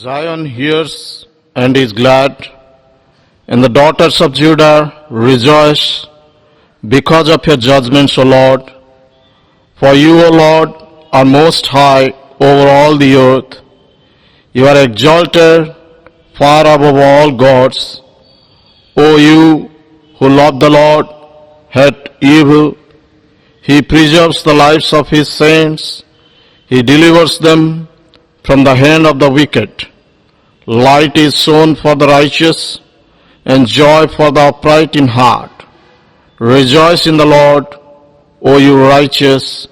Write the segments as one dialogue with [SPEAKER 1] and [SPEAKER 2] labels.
[SPEAKER 1] Zion hears and is glad, and the daughters of Judah rejoice because of your judgments, O Lord. For you, O Lord, are most high over all the earth. You are exalted far above all gods. O you who love the Lord, hate evil. He preserves the lives of his saints. He delivers them from the hand of the wicked. Light is sown for the righteous, and joy for the upright in heart. Rejoice in the Lord, O you righteous,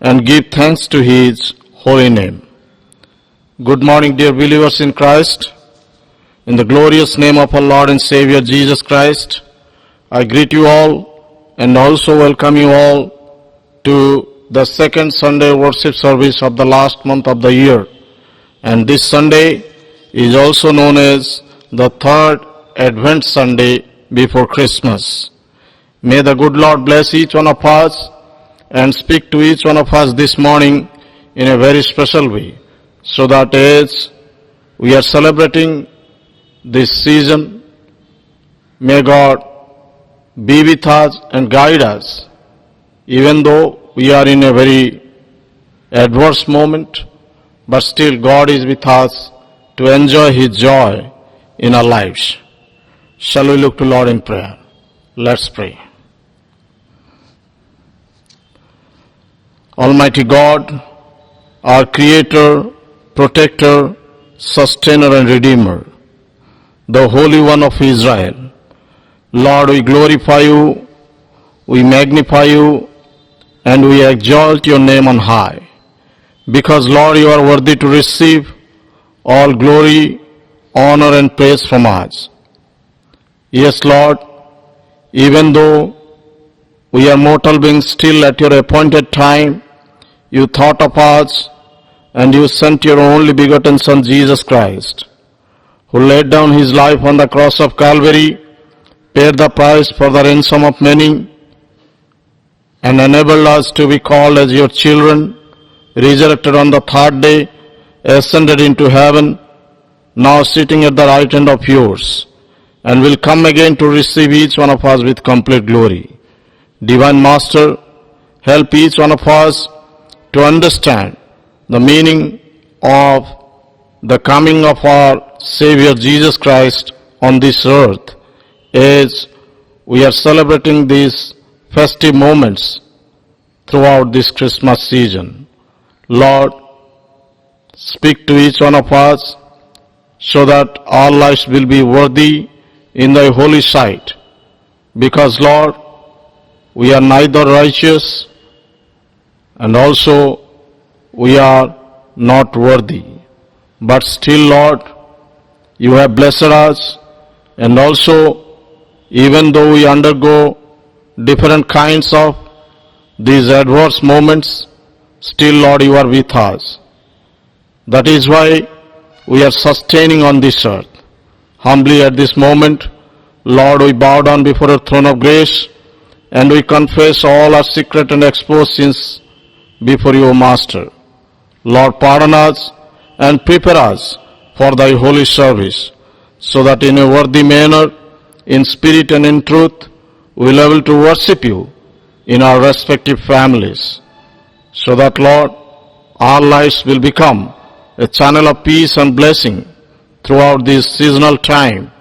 [SPEAKER 1] and give thanks to his holy name. Good morning, dear believers in Christ. In the glorious name of our Lord and Savior Jesus Christ, I greet you all and also welcome you all to the second Sunday worship service of the last month of the year. And this Sunday is also known as the third Advent Sunday before Christmas. May the good Lord bless each one of us and speak to each one of us this morning in a very special way, so that as we are celebrating this season, may God be with us and guide us, even though we are in a very adverse moment, but still God is with us to enjoy his joy in our lives. Shall we look to Lord in prayer? Let's pray. Almighty God, our Creator, Protector, Sustainer and Redeemer, the Holy One of Israel, Lord, we glorify you, we magnify you, and we exalt your name on high. Because, Lord, you are worthy to receive all glory, honor and praise from us. Yes, Lord, even though we are mortal beings, still at your appointed time, you thought of us and you sent your only begotten Son, Jesus Christ, who laid down his life on the cross of Calvary, paid the price for the ransom of many, and enabled us to be called as your children, resurrected on the third day, ascended into heaven, now sitting at the right hand of yours, and will come again to receive each one of us with complete glory. Divine Master, help each one of us to understand the meaning of the coming of our Savior Jesus Christ on this earth as we are celebrating these festive moments throughout this Christmas season. Lord, speak to each one of us so that our lives will be worthy in thy holy sight. Because, Lord, we are neither righteous and also we are not worthy. But still, Lord, you have blessed us, and also even though we undergo different kinds of these adverse moments, still, Lord, you are with us. That is why we are sustaining on this earth. Humbly at this moment, Lord, we bow down before your throne of grace and we confess all our secret and exposed sins before you, O Master. Lord, pardon us and prepare us for thy holy service, so that in a worthy manner, in spirit and in truth, we will be able to worship you in our respective families. So that, Lord, our lives will become a channel of peace and blessing throughout this seasonal time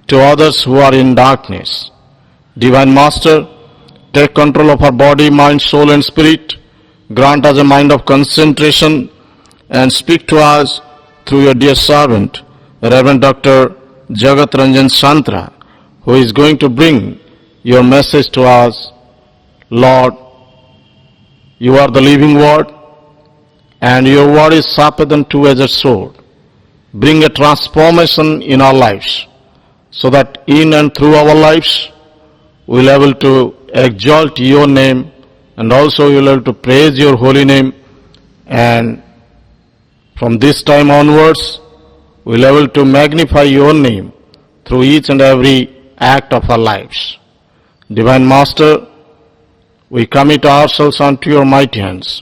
[SPEAKER 1] to others who are in darkness. Divine Master, take control of our body, mind, soul and spirit. Grant us a mind of concentration and speak to us through your dear servant, Reverend Dr. Jagat Ranjan Santra, who is going to bring your message to us. Lord, you are the living word, and your word is sharper than two-edged sword. Bring a transformation in our lives, so that in and through our lives, we will be able to exalt your name, and also we will be able to praise your holy name. And from this time onwards, we will be able to magnify your name through each and every act of our lives. Divine Master, we commit ourselves unto your mighty hands.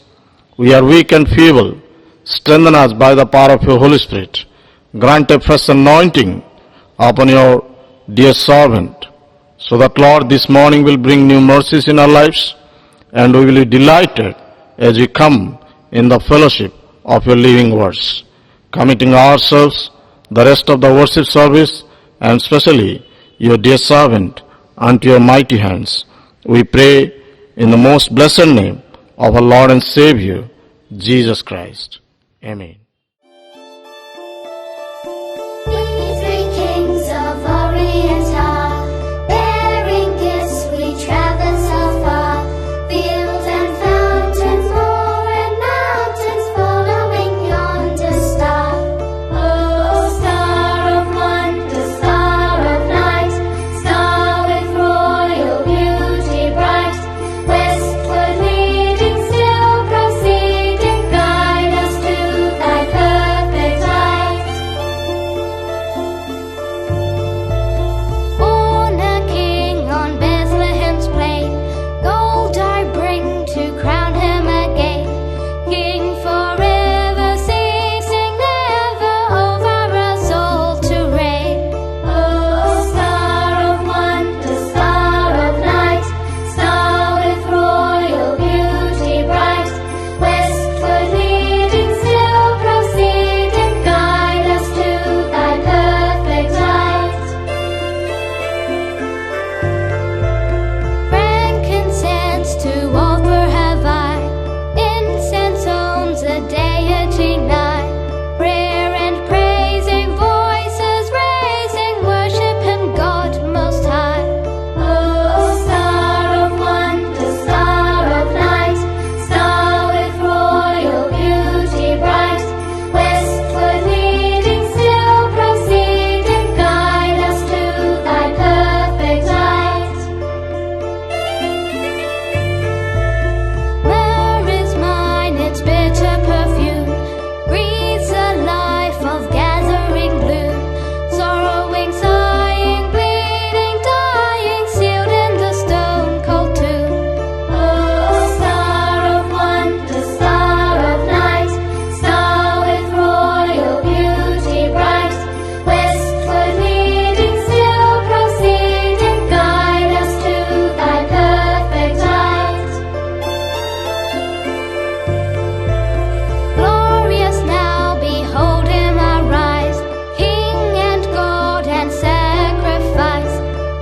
[SPEAKER 1] We are weak and feeble. Strengthen us by the power of your Holy Spirit. grant a fresh anointing upon your dear servant, so that, Lord, this morning will bring new mercies in our lives, and we will be delighted as we come in the fellowship of your living words, committing ourselves, the rest of the worship service, and especially your dear servant, unto your mighty hands. We pray in the most blessed name of our Lord and Savior, Jesus Christ. Amen.
[SPEAKER 2] We three kings of Orient are, bearing gifts we travel so far. Fields and fountains, moor and mountains, following yonder star. Oh, star of wonder, star of light, star with royal beauty bright, westward leading, still proceeding, guide us to thy perfect light. Born a king on Bethlehem's plain, gold I bring to crown him again. King forever, ceasing never, over us all to reign. Oh, star of wonder, star of light, star with royal beauty bright, westward leading, still proceeding, guide us to thy perfect light. Frankincense to offer have I, incense owns a deity nigh. Prayer and praising voices raising, worship him God most high. Oh, star of wonder, star of light, star with royal beauty bright, westward leading, still proceeding, guide us to thy perfect light. Myrrh is mine, its bitter perfume breathes a life of gathering bloom. Sorrowing, sighing, bleeding, dying, sealed in the stone cold tomb. Oh, star of wonder, star of light, star with royal beauty bright, westward leading, still proceeding, guide us to thy perfect light. Glorious now, behold him arise, King and God and sacrifice.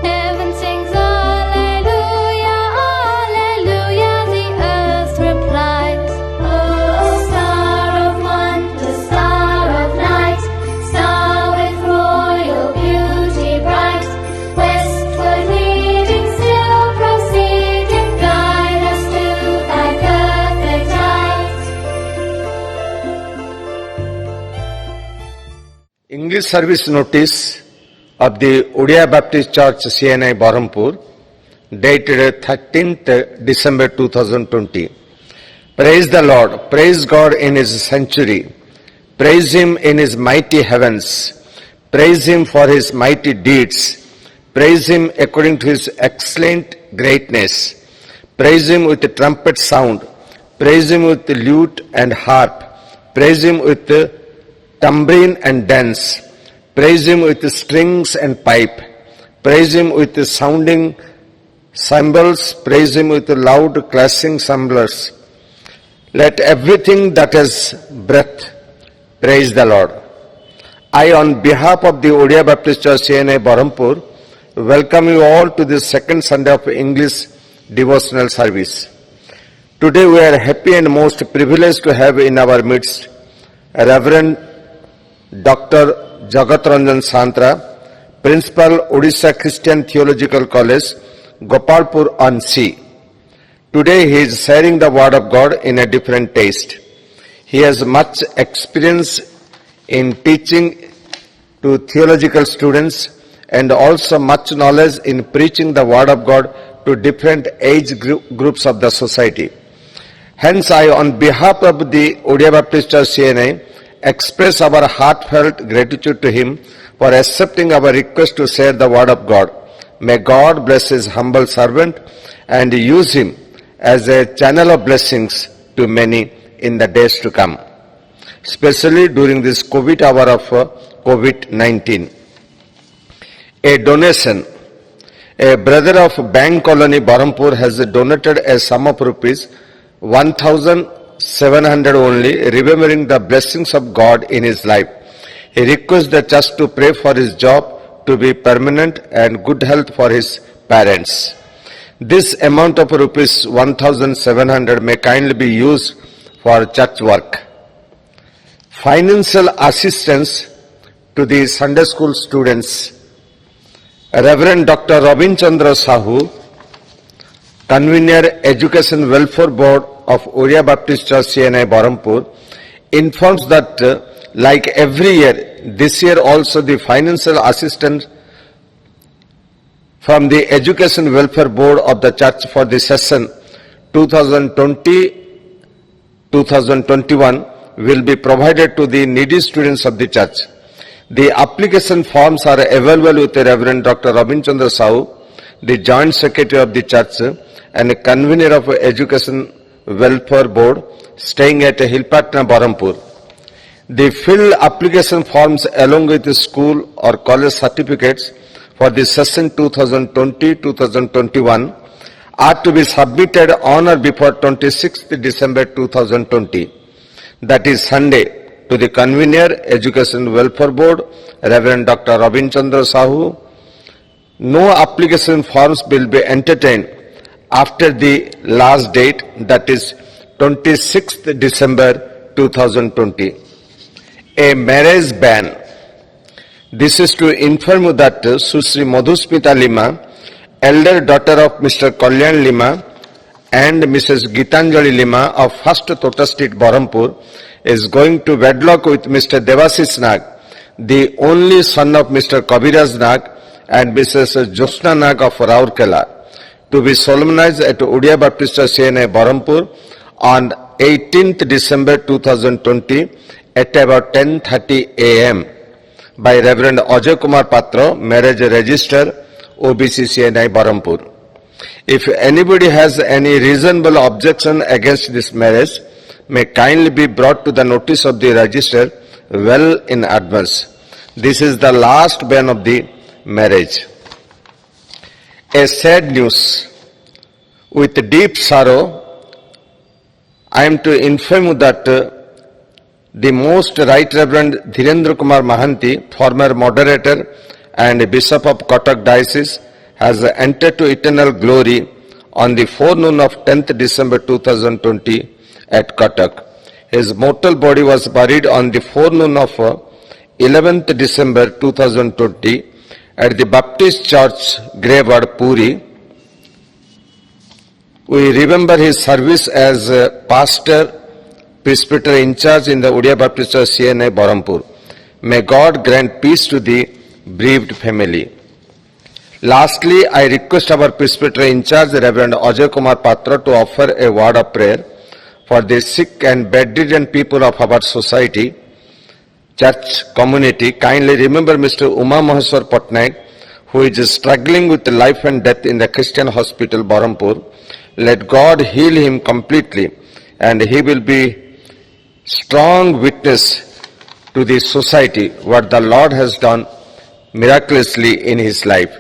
[SPEAKER 2] Heaven sings Alleluia, Alleluia, the earth replies. Oh, star of wonder, star of light, star with royal beauty bright, westward leading, still proceeding, guide us to thy perfect light.
[SPEAKER 3] English service notice of the Odia Baptist Church CNI Berhampur, dated 13th December 2020. Praise the Lord, praise God in his sanctuary, praise him in his mighty heavens, praise him for his mighty deeds, praise him according to his excellent greatness, praise him with the trumpet sound, praise him with the lute and harp, praise him with the tambourine and dance, praise him with the strings and pipe, praise him with the sounding cymbals, praise him with the loud clashing cymbals. Let everything that has breath praise the Lord. I, on behalf of the Odia Baptist Church CNI Berhampur, welcome you all to this second Sunday of English devotional service. Today we are happy and most privileged to have in our midst Reverend Dr. Jagat Ranjan Santra, Principal, Odisha Christian Theological College, Gopalpur on Sea. Today he is sharing the word of God in a different taste. He has much experience in teaching to theological students and also much knowledge in preaching the word of God to different age groups of the society. Hence, I, on behalf of the Odia Baptist Church CNI, express our heartfelt gratitude to him for accepting our request to share the word of God. May God bless his humble servant and use him as a channel of blessings to many in the days to come. Especially during this COVID hour of COVID-19. A donation. A brother of Bank Colony, Barampur has donated a sum of rupees 1,700 only, remembering the blessings of God in his life. He requests the church to pray for his job to be permanent and good health for his parents. This amount of rupees 1,700 may kindly be used for church work. Financial assistance to the Sunday school students. Reverend Dr. Robin Chandra Sahu, Convener Education Welfare Board of Oriya Baptist Church CNI Barampur, informs that like every year, this year also the financial assistance from the Education Welfare Board of the Church for the session 2020-2021 will be provided to the needy students of the church. The application forms are available with the Reverend Dr. Robin Chandra Sahu, the Joint Secretary of the Church and a Convener of Education Welfare Board, staying at Hilpatna, Barampur. The filled application forms along with the school or college certificates for the session 2020-2021 are to be submitted on or before 26th December 2020, that is Sunday, to the Convener Education Welfare Board, Reverend Dr. Robin Chandra Sahu. No application forms will be entertained after the last date, that is 26th December 2020. A marriage ban. This is to inform you that Susri Madhusmita Lima, elder daughter of Mr. Kalyan Lima and Mrs. Gitanjali Lima of First Tota Street, Barampur, is going to wedlock with Mr. Devasis Nag, the only son of Mr. Kabiraj Nag and Mrs. Josna Nag of Raurkela, to be solemnized at Oriya Baptist CNI Barampur on 18th December 2020 at about 10:30 a.m. by Reverend Ajay Kumar Patra, Marriage Register, OBC CNI Barampur. If anybody has any reasonable objection against this marriage, may kindly be brought to the notice of the register well in advance. This is the last ban of the marriage. A sad news. With deep sorrow, I am to inform you that the Most Right Reverend Dhirendra Kumar Mahanti, former moderator and Bishop of Cuttack Diocese, has entered to eternal glory on the forenoon of 10th December 2020 at Cuttack. His mortal body was buried on the forenoon of 11th December 2020 at the Baptist Church graveyard, Puri. We remember his service as pastor, presbyter in charge in the Oriya Baptist Church CNI Barampur. May God grant peace to the bereaved family. Lastly, I request our presbyter in charge, Reverend Ajay Kumar Patra, to offer a word of prayer for the sick and bedridden people of our society, church community. Kindly remember Mr. Uma Maheswar Patnaik, who is struggling with life and death in the Christian Hospital, Barampur. Let God heal him completely, and he will be strong witness to the society what the Lord has done miraculously in his life.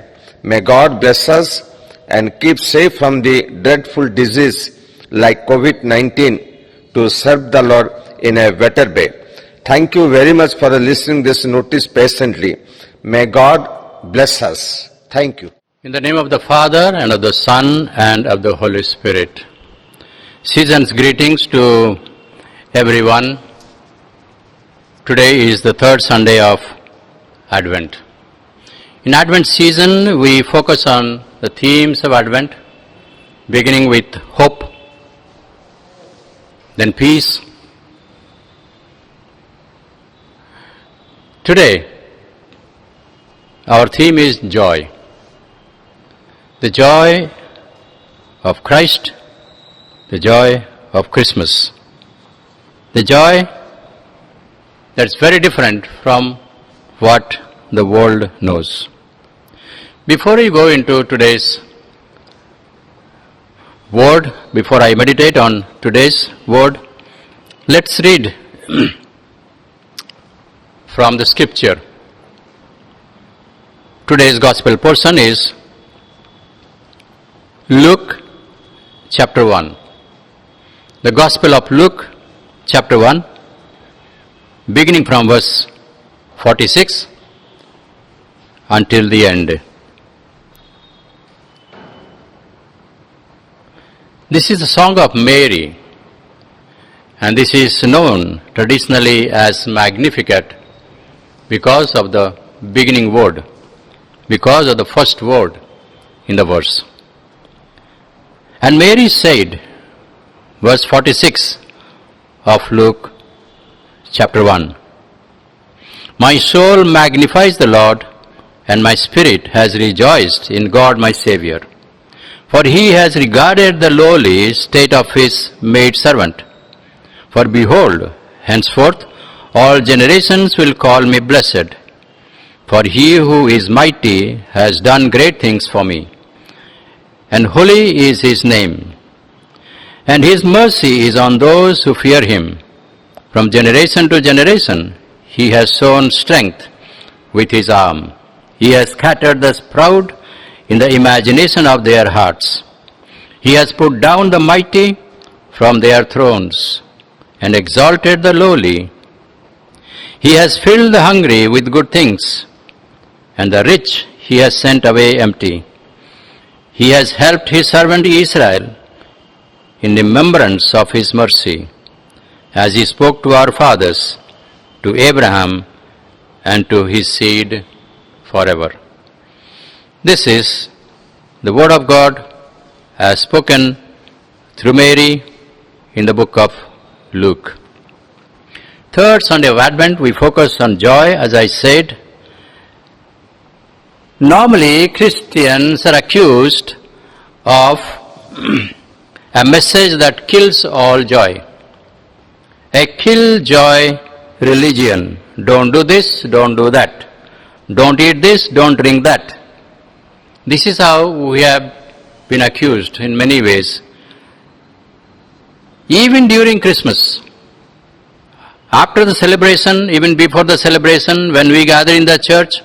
[SPEAKER 3] May God bless us and keep safe from the dreadful disease like COVID-19 to serve the Lord in a better way. Thank you very much for listening this notice patiently. May God bless us. Thank you.
[SPEAKER 4] In the name of the Father, and of the Son, and of the Holy Spirit. Season's greetings to everyone. Today is the third Sunday of Advent. In Advent season, we focus on the themes of Advent, beginning with hope, then peace. Today, our theme is joy. The joy of Christ, the joy of Christmas. The joy that's very different from what the world knows. Before we go into today's word, before I meditate on today's word, let's read from the scripture Today's gospel portion is Luke chapter 1. The Gospel of Luke chapter 1, beginning from verse 46 until the end. This is the song of Mary, and this is known traditionally as Magnificat because of the beginning word, because of the first word in the verse. And Mary said, verse 46 of Luke chapter 1, "My soul magnifies the Lord, and my spirit has rejoiced in God my Saviour. For he has regarded the lowly state of his maidservant. For behold, henceforth all generations will call me blessed. For he who is mighty has done great things for me, and holy is his name. And his mercy is on those who fear him. From generation to generation he has shown strength with his arm. He has scattered the proud in the imagination of their hearts. He has put down the mighty from their thrones and exalted the lowly. He has filled the hungry with good things, and the rich he has sent away empty. He has helped his servant Israel in remembrance of his mercy, as he spoke to our fathers, to Abraham, and to his seed forever." This is the word of God as spoken through Mary in the book of Luke. Third Sunday of Advent, we focus on joy, as I said. Normally, Christians are accused of a message that kills all joy. A kill-joy religion. Don't do this, don't do that. Don't eat this, don't drink that. This is how we have been accused in many ways. Even during Christmas, after the celebration, even before the celebration, when we gather in the church,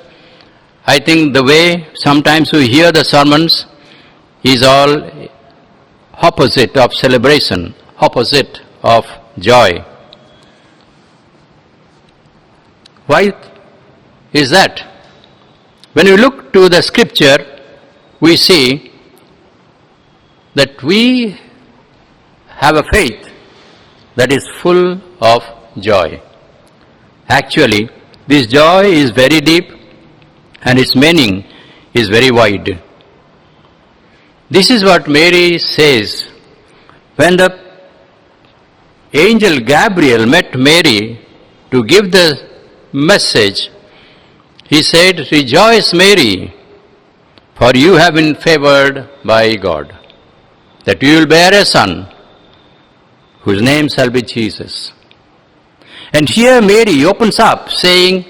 [SPEAKER 4] I think the way sometimes we hear the sermons is all opposite of celebration, opposite of joy. Why is that? When we look to the scripture, we see that we have a faith that is full of joy. Actually, this joy is very deep and its meaning is very wide. This is what Mary says when the angel Gabriel met Mary to give the message. He said, "Rejoice, Mary, for you have been favored by God, that you will bear a son, whose name shall be Jesus." And here Mary opens up saying,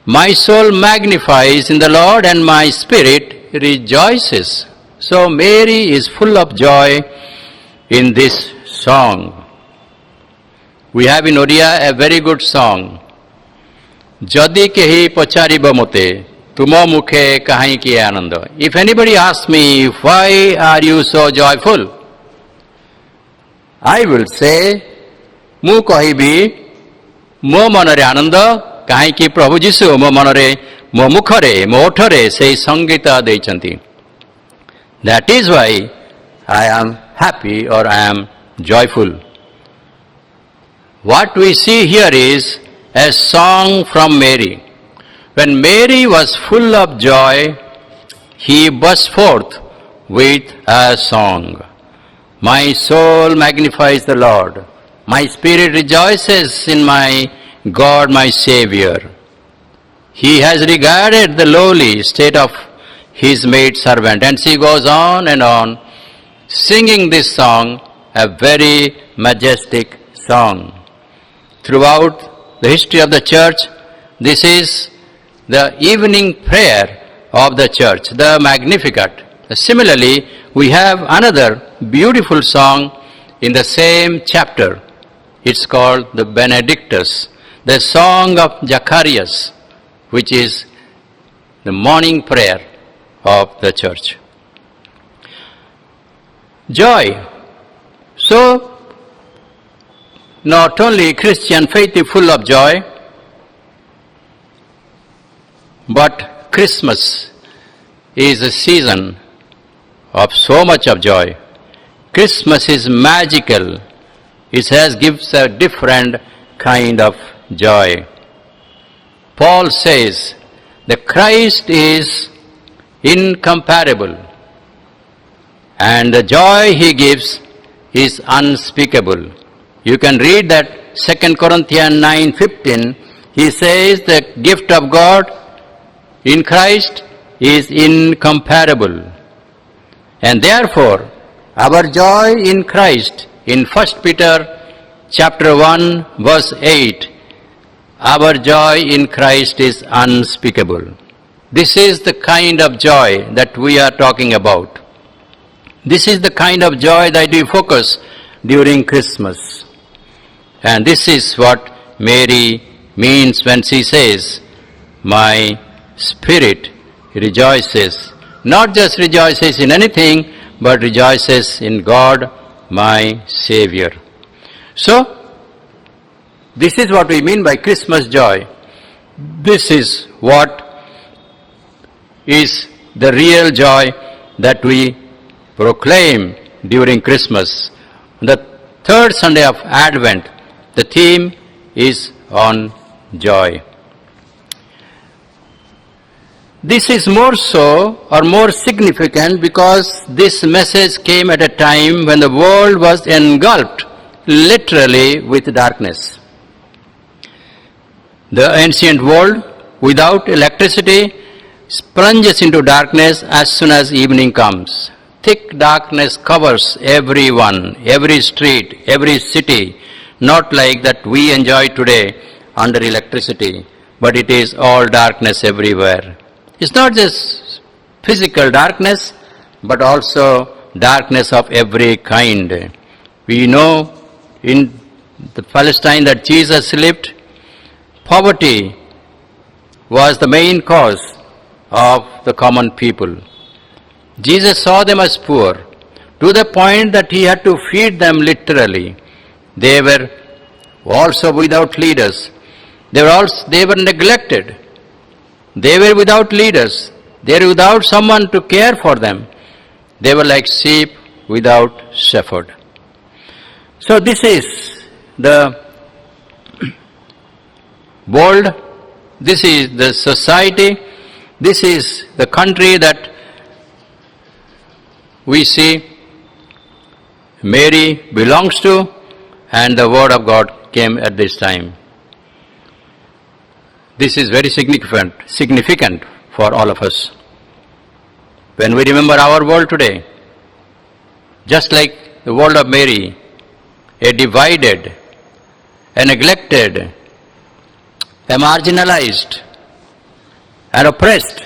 [SPEAKER 4] "My soul magnifies in the Lord, and my spirit rejoices." So Mary is full of joy in this song. We have in Oriya a very good song. Jadi kehi pachariba mote, tumo mukhe kahi ki ananda. If anybody asks me, why are you so joyful? I will say, mu kahibi, mo manare ananda, kahi ki Prabhu Jisu mo manare, mo mukhare, mo othare, sei sangita deichanti. That is why I am happy or I am joyful. What we see here is a song from Mary. When Mary was full of joy, he burst forth with a song. My soul magnifies the Lord. My spirit rejoices in my God, my Saviour. He has regarded the lowly state of his maidservant. And she goes on and on, singing this song, a very majestic song. Throughout the history of the church, this is the evening prayer of the church, the Magnificat. Similarly, we have another beautiful song in the same chapter. It's called the Benedictus, the song of Zacharias, which is the morning prayer of the church. Joy. So, not only Christian faith is full of joy, but Christmas is a season of so much of joy. Christmas is magical. It gives a different kind of joy. Paul says, the Christ is incomparable, and the joy he gives is unspeakable. You can read that 2 Corinthians 9:15. He says the gift of God in Christ is incomparable. And therefore, our joy in Christ, in 1 Peter chapter 1 verse 8, our joy in Christ is unspeakable. This is the kind of joy that we are talking about. This is the kind of joy that we focus during Christmas. And this is what Mary means when she says, my spirit rejoices. Not just rejoices in anything, but rejoices in God, my Savior. So, this is what we mean by Christmas joy. This is what is the real joy that we proclaim during Christmas. The third Sunday of Advent, the theme is on joy. This is more so or more significant because this message came at a time when the world was engulfed literally with darkness. The ancient world without electricity plunges into darkness as soon as evening comes. Thick darkness covers everyone, every street, every city, not like that we enjoy today under electricity, but it is all darkness everywhere. It's not just physical darkness, but also darkness of every kind. We know in the Palestine that Jesus lived, poverty was the main cause of the common people. Jesus saw them as poor to the point that he had to feed them literally. They were also without leaders. They were neglected. They were without leaders. They were without someone to care for them. They were like sheep without shepherd. So this is the world, this is the society, this is the country that we see Mary belongs to, and the Word of God came at this time. This is very significant for all of us. When we remember our world today, just like the world of Mary, a divided, a neglected, a marginalized, an oppressed,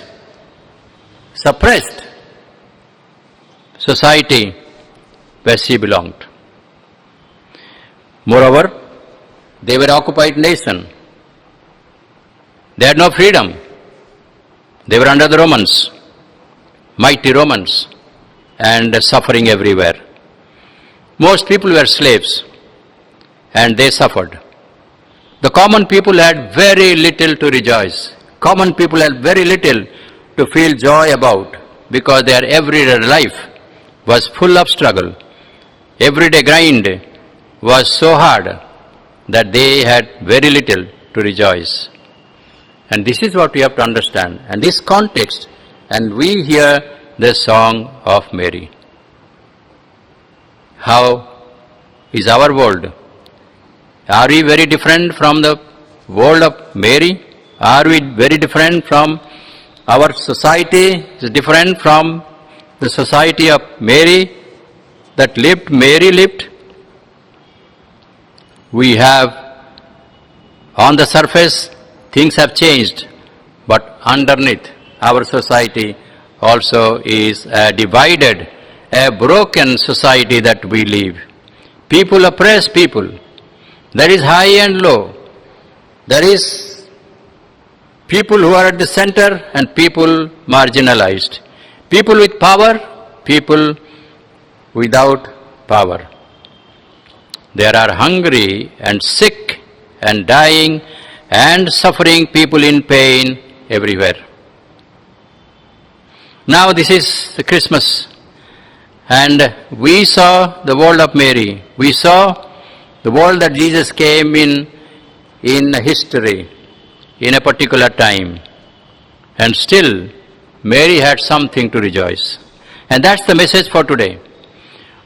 [SPEAKER 4] suppressed society where she belonged. Moreover, they were occupied nation. They had no freedom. They were under the Romans, mighty Romans, and suffering everywhere. Most people were slaves, and they suffered. The common people had very little to rejoice. Common people had very little to feel joy about, because their everyday life was full of struggle. Everyday grind was so hard that they had very little to rejoice. And this is what we have to understand. And this context, and we hear the song of Mary. How is our world? Are we very different from the world of Mary? Are we very different from our society? Is different from the society of Mary Mary lived? We have, on the surface, things have changed, but underneath, our society also is a divided, a broken society that we live. People oppress people. There is high and low. There is people who are at the center and people marginalized, people with power, people without power. There are hungry and sick and dying and suffering people in pain everywhere. Now this is the Christmas, and we saw the world of Mary. We saw the world that Jesus came in history, in a particular time. And still, Mary had something to rejoice. And that's the message for today.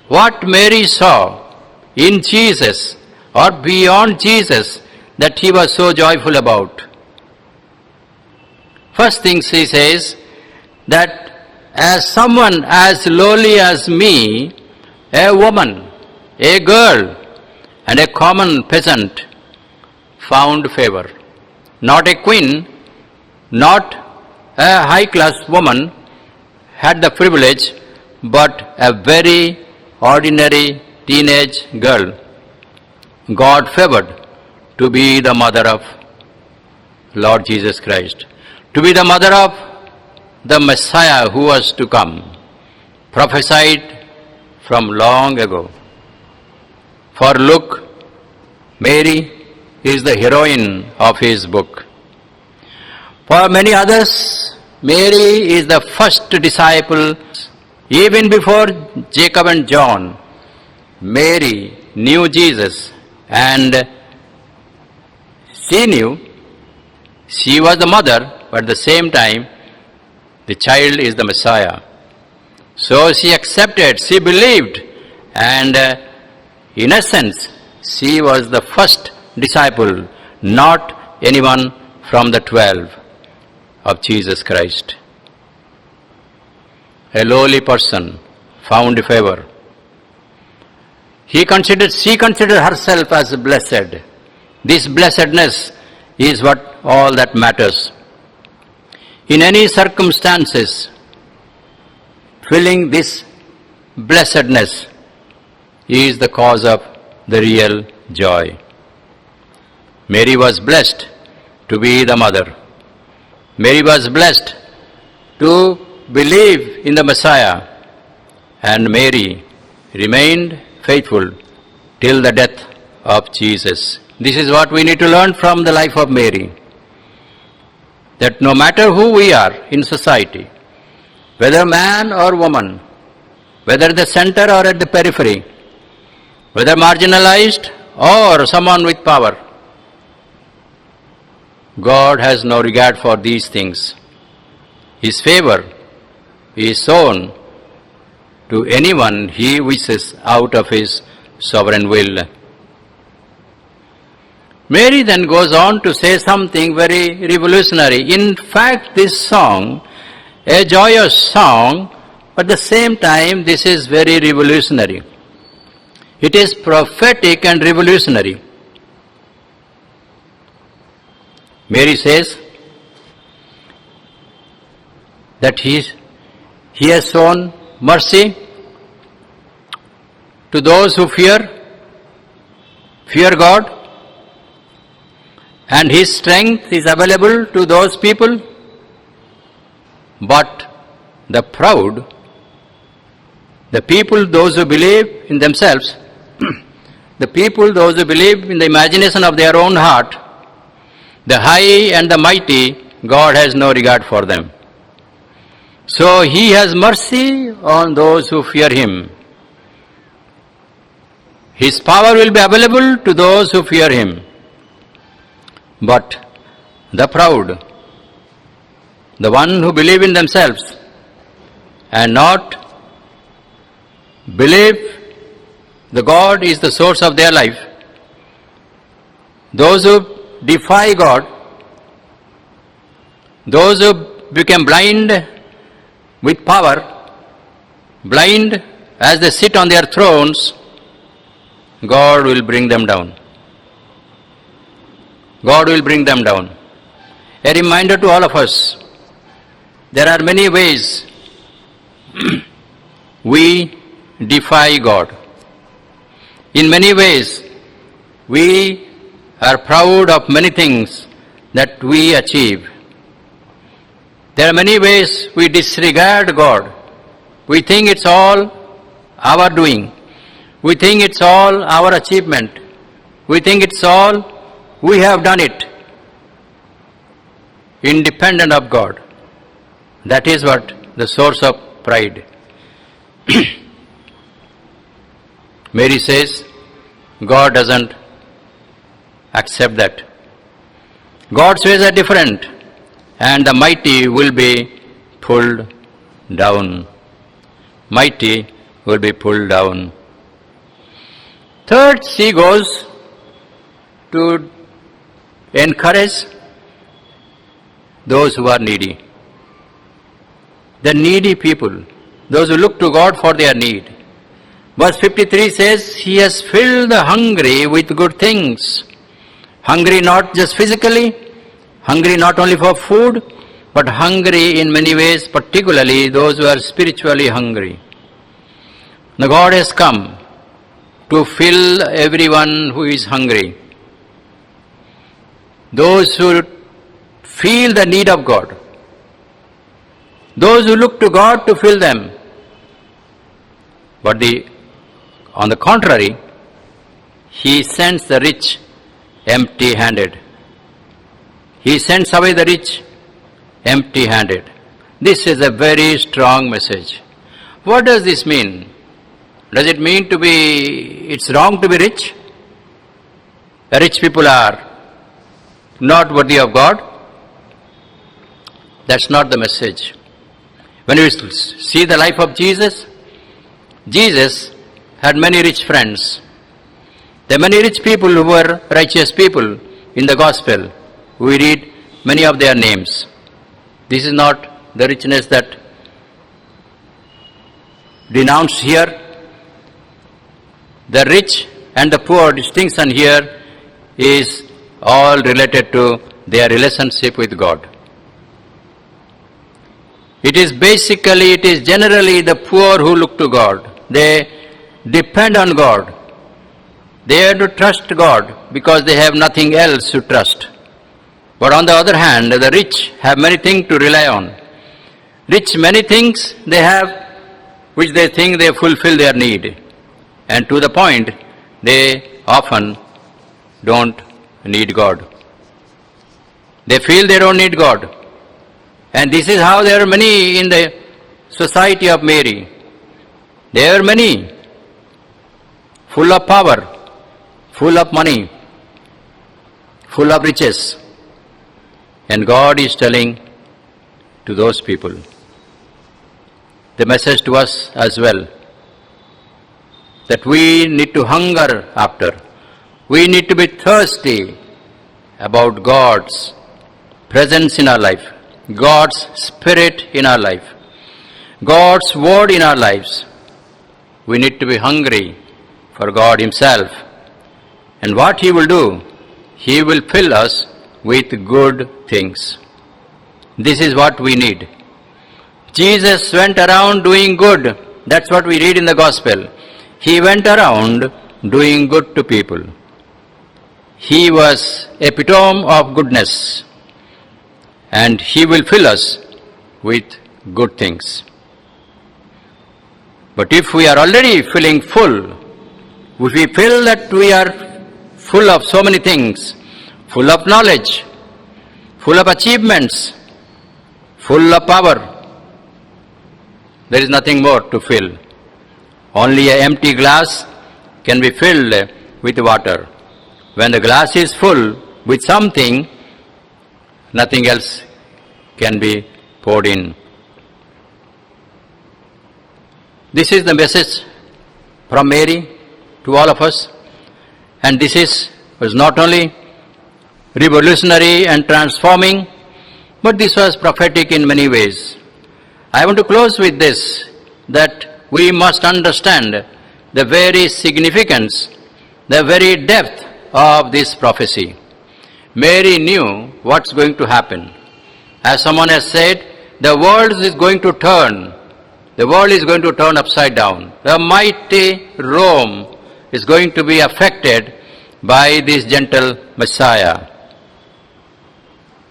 [SPEAKER 4] What Mary saw in Jesus or beyond Jesus that he was so joyful about. First thing she says, that as someone as lowly as me, a woman, a girl, and a common peasant found favor. Not a queen, not a high-class woman had the privilege, but a very ordinary teenage girl, God favored to be the mother of Lord Jesus Christ, to be the mother of the Messiah who was to come, prophesied from long ago. For look, Mary is the heroine of his book. For many others, Mary is the first disciple. Even before Jacob and John, Mary knew Jesus, and she knew she was the mother, but at the same time, the child is the Messiah. So she accepted, she believed, and in essence, she was the first disciple, not anyone from the 12 of Jesus Christ. A lowly person found favor. She considered herself as blessed. This blessedness is what all that matters. In any circumstances, feeling this blessedness is the cause of the real joy. Mary was blessed to be the mother. Mary was blessed to believe in the Messiah, and Mary remained faithful till the death of Jesus. This is what we need to learn from the life of Mary. That no matter who we are in society, whether man or woman, whether at the center or at the periphery, whether marginalized or someone with power, God has no regard for these things. His favor is shown to anyone he wishes out of his sovereign will. Mary then goes on to say something very revolutionary. In fact, this song, a joyous song, but at the same time, this is very revolutionary. It is prophetic and revolutionary. Mary says that he has shown mercy to those who fear God, and his strength is available to those people, but the proud, the people, those who believe in themselves, the people, those who believe in the imagination of their own heart, the high and the mighty, God has no regard for them. So he has mercy on those who fear him. His power will be available to those who fear him. But the proud, the one who believe in themselves and not believe the God is the source of their life, those who defy God, those who become blind with power, blind as they sit on their thrones, God will bring them down. God will bring them down. A reminder to all of us, there are many ways we defy God. In many ways, we are proud of many things that we achieve. There are many ways we disregard God. We think it's all our doing. We think it's all our achievement. We think it's all we have done it, independent of God. That is what the source of pride. Mary says, God doesn't accept that. God's ways are different, and the mighty will be pulled down. Mighty will be pulled down. Third, she goes to encourage those who are needy. The needy people, those who look to God for their need. Verse 53 says, He has filled the hungry with good things. Hungry not just physically, hungry not only for food, but hungry in many ways, particularly those who are spiritually hungry. Now God has come to fill everyone who is hungry. Those who feel the need of God. Those who look to God to fill them. But on the contrary, He sends the rich empty-handed. He sends away the rich empty-handed. This is a very strong message. What does this mean? Does it mean it's wrong to be rich? The rich people are not worthy of God? That's not the message. When you see the life of Jesus, Jesus had many rich friends. There are many rich people who were righteous people in the gospel. We read many of their names. This is not the richness that denounced here. The rich and the poor distinction here is all related to their relationship with God. It is generally the poor who look to God. They depend on God. They have to trust God because they have nothing else to trust. But on the other hand, the rich have many things to rely on. Rich, many things they have which they think they fulfill their need. And to the point, they often don't need God. They feel they don't need God. And this is how there are many in the society of Mary. There are many, full of power, full of money, full of riches. And God is telling to those people the message to us as well, that we need to hunger after. We need to be thirsty about God's presence in our life, God's Spirit in our life, God's Word in our lives. We need to be hungry for God Himself. And what He will do, He will fill us with good things. This is what we need. Jesus went around doing good. That's what we read in the Gospel. He went around doing good to people. He was epitome of goodness. And He will fill us with good things. But if we are already feeling full, if we feel that we are full of so many things, full of knowledge, full of achievements, full of power, there is nothing more to fill. Only an empty glass can be filled with water. When the glass is full with something, nothing else can be poured in. This is the message from Mary to all of us. And this was not only revolutionary and transforming, but this was prophetic in many ways. I want to close with this, that we must understand the very significance, the very depth of this prophecy. Mary knew what's going to happen. As someone has said, the world is going to turn. The world is going to turn upside down. The mighty Rome is going to be affected by this gentle Messiah.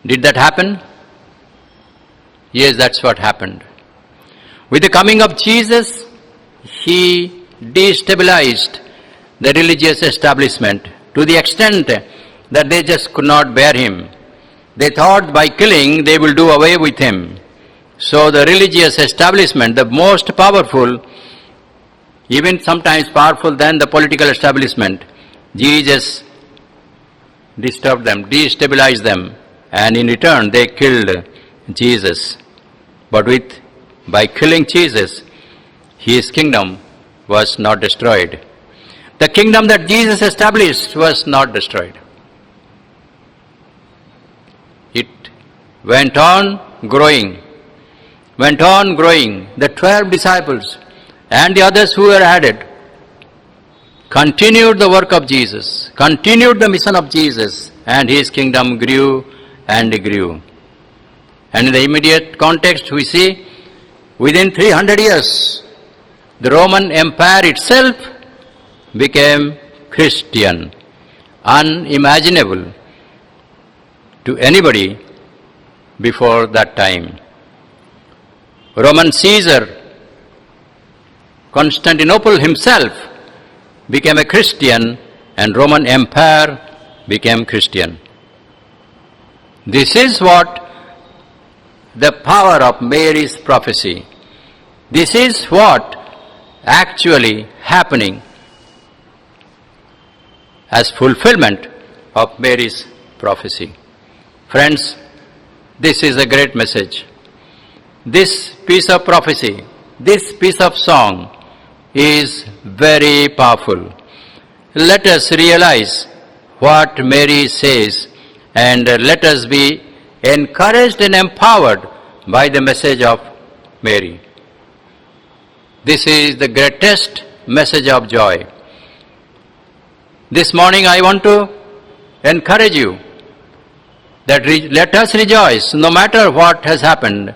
[SPEAKER 4] Did that happen? Yes, that's what happened. With the coming of Jesus, he destabilized the religious establishment to the extent that they just could not bear him. They thought by killing they will do away with him. So the religious establishment, the most powerful, even sometimes powerful than the political establishment, Jesus disturbed them, destabilized them, and in return they killed Jesus. But by killing Jesus, his kingdom was not destroyed. The kingdom that Jesus established was not destroyed. It went on growing. The 12 disciples and the others who were added continued the work of Jesus, continued the mission of Jesus, and his kingdom grew and grew. And in the immediate context we see, within 300 years, the Roman Empire itself became Christian, unimaginable to anybody before that time. Roman Caesar, Constantinople himself, became a Christian, and Roman Empire became Christian. This is what the power of Mary's prophecy. This is what actually happening as fulfillment of Mary's prophecy. Friends, this is a great message. This piece of prophecy, this piece of song is very powerful. Let us realize what Mary says, and let us be encouraged and empowered by the message of Mary. This is the greatest message of joy. This morning I want to encourage you that let us rejoice no matter what has happened,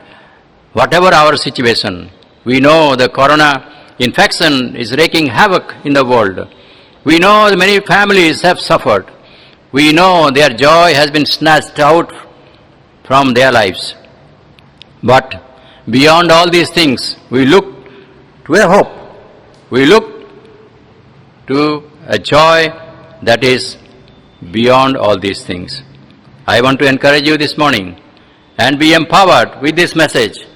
[SPEAKER 4] whatever our situation. We know the corona infection is wreaking havoc in the world. We know that many families have suffered. We know their joy has been snatched out from their lives. But beyond all these things, we look to a hope. We look to a joy that is beyond all these things. I want to encourage you this morning and be empowered with this message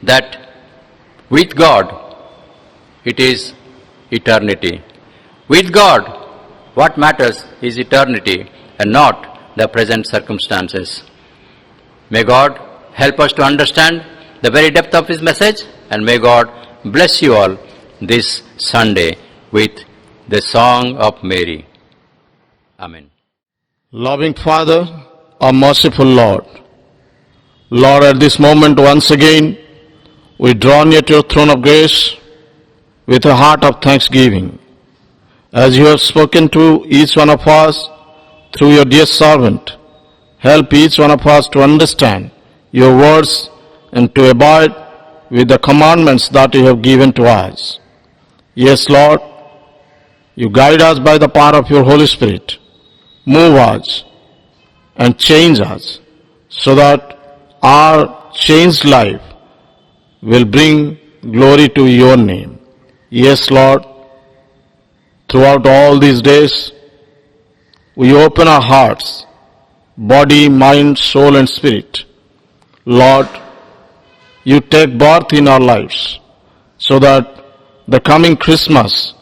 [SPEAKER 4] that with God, it is eternity. With God, what matters is eternity and not the present circumstances. May God help us to understand the very depth of His message, and may God bless you all this Sunday with the Song of Mary. Amen.
[SPEAKER 1] Loving Father, our merciful Lord, Lord, at this moment once again, we draw near to your throne of grace with a heart of thanksgiving. As you have spoken to each one of us through your dear servant, help each one of us to understand your words and to abide with the commandments that you have given to us. Yes, Lord, you guide us by the power of your Holy Spirit. Move us and change us so that our changed life will bring glory to your name. Yes, Lord, throughout all these days, we open our hearts, body, mind, soul and spirit. Lord, you take birth in our lives so that the coming Christmas,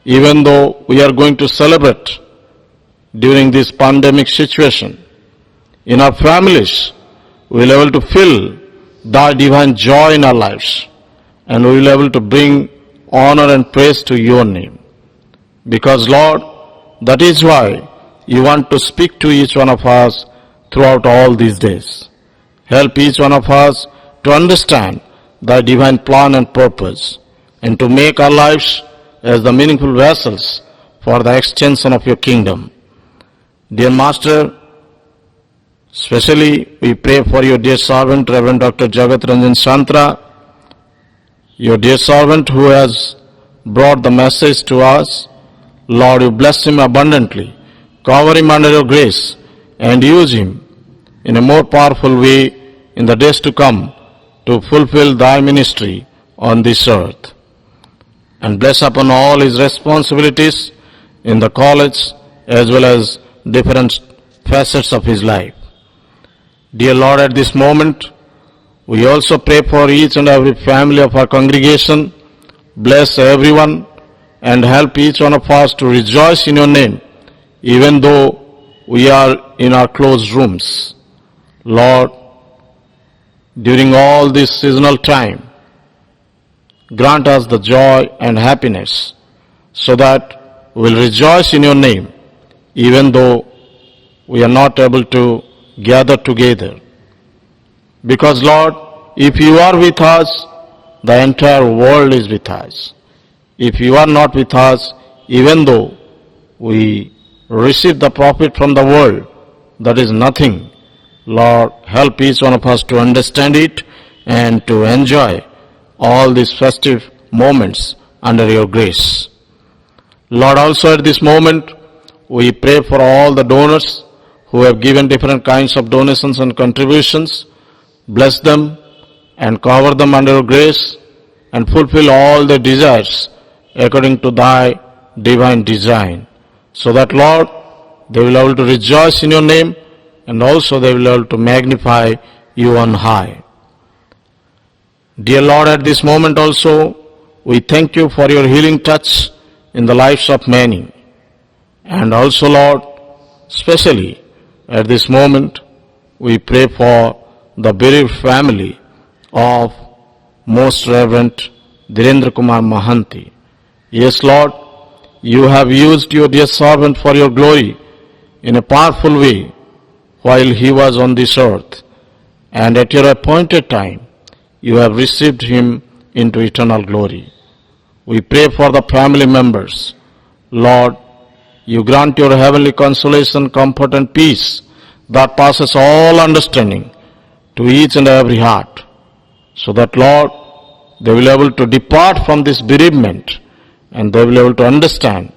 [SPEAKER 1] even though we are going to celebrate during this pandemic situation, in our families, we will be able to feel thy divine joy in our lives, and we will be able to bring honor and praise to your name. Because, Lord, that is why you want to speak to each one of us throughout all these days. Help each one of us to understand thy divine plan and purpose, and to make our lives as the meaningful vessels for the extension of your kingdom. Dear Master, especially we pray for your dear servant, Reverend Dr. Jagat Ranjan Santra, your dear servant who has brought the message to us. Lord, you bless him abundantly, cover him under your grace, and use him in a more powerful way in the days to come to fulfill thy ministry on this earth. And bless upon all his responsibilities in the college as well as different facets of his life. Dear Lord, at this moment, we also pray for each and every family of our congregation. Bless everyone and help each one of us to rejoice in your name, even though we are in our closed rooms. Lord, during all this seasonal time, grant us the joy and happiness so that we will rejoice in your name, even though we are not able to gather together. Because, Lord, if you are with us, the entire world is with us. If you are not with us, even though we receive the profit from the world, that is nothing. Lord, help each one of us to understand it and to enjoy all these festive moments under your grace. Lord, also at this moment, we pray for all the donors who have given different kinds of donations and contributions. Bless them and cover them under your grace and fulfill all their desires according to thy divine design. So that, Lord, they will be able to rejoice in your name and also they will be able to magnify you on high. Dear Lord, at this moment also, we thank you for your healing touch in the lives of many. And also, Lord, especially at this moment, we pray for the bereaved family of Most Reverend Dhirendra Kumar Mahanti. Yes, Lord, you have used your dear servant for your glory in a powerful way while he was on this earth. And at your appointed time, you have received him into eternal glory. We pray for the family members. Lord, you grant your heavenly consolation, comfort and peace that passes all understanding to each and every heart, so that, Lord, they will be able to depart from this bereavement and they will be able to understand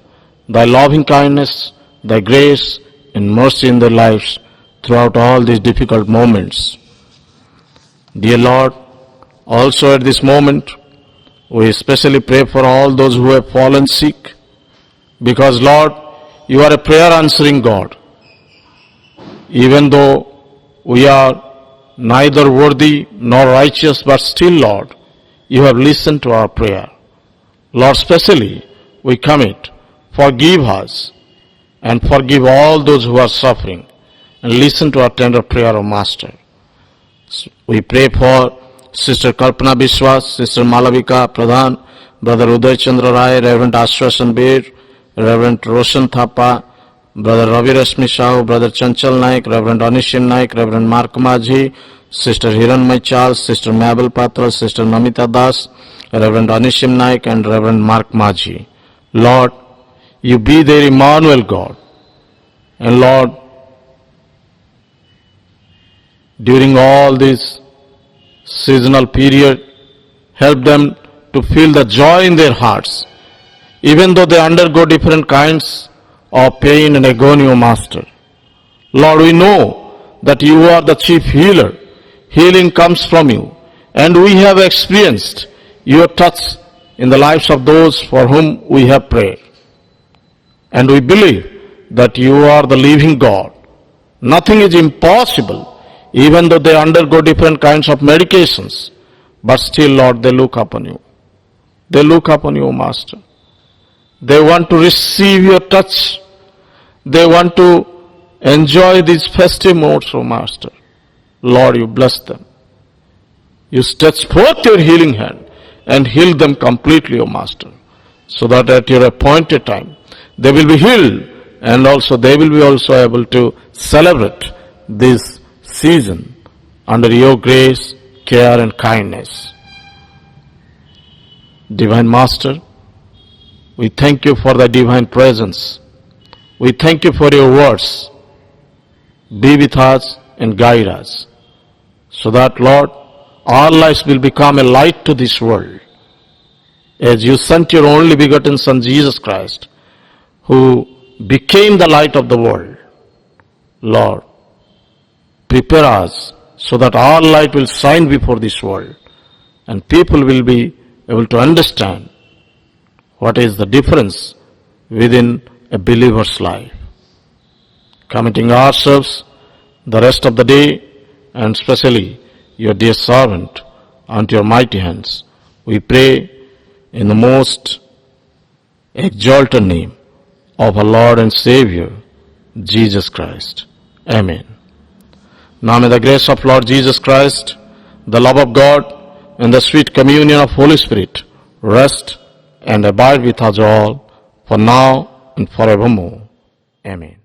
[SPEAKER 1] thy loving kindness, thy grace and mercy in their lives throughout all these difficult moments. Dear Lord, also at this moment, we especially pray for all those who have fallen sick, because, Lord, you are a prayer answering God. Even though we are neither worthy nor righteous, but still, Lord, you have listened to our prayer. Lord, specially we commit, forgive us and forgive all those who are suffering, and listen to our tender prayer, O Master. We pray for Sister Kalpana Biswas, Sister Malavika Pradhan, Brother Uday Chandra Rai, Reverend Ashwasan Bir, Reverend Roshan Thapa, Brother Ravi Rashmi Shahu, Brother Chanchal Naik, Reverend Anishim Naik, Reverend Mark Majhi, Sister Hiranmay Charles, Sister Mabel Patra, Sister Namita Das, Reverend Anishim Naik and Reverend Mark Majhi. Lord, you be their Emmanuel God. And Lord, during all this seasonal period, help them to feel the joy in their hearts, even though they undergo different kinds of pain and agony, O Master. Lord, we know that you are the chief healer. Healing comes from you, and we have experienced your touch in the lives of those for whom we have prayed. And we believe that you are the living God. Nothing is impossible, even though they undergo different kinds of medications. But still, Lord, they look upon you. They look upon you, O Master. They want to receive your touch. They want to enjoy these festive modes, O Master. Lord, you bless them. You stretch forth your healing hand and heal them completely, O Master, so that at your appointed time they will be healed, and also they will be also able to celebrate this season under your grace, care and kindness. Divine Master, we thank you for the divine presence. We thank you for your words. Be with us and guide us, so that, Lord, our lives will become a light to this world, as you sent your only begotten Son, Jesus Christ, who became the light of the world. Lord, prepare us so that our light will shine before this world and people will be able to understand what is the difference within a believer's life. Committing ourselves the rest of the day and especially your dear servant unto your mighty hands, we pray in the most exalted name of our Lord and Savior, Jesus Christ. Amen. Now may the grace of Lord Jesus Christ, the love of God, and the sweet communion of Holy Spirit rest and abide with us all for now and forevermore. Amen.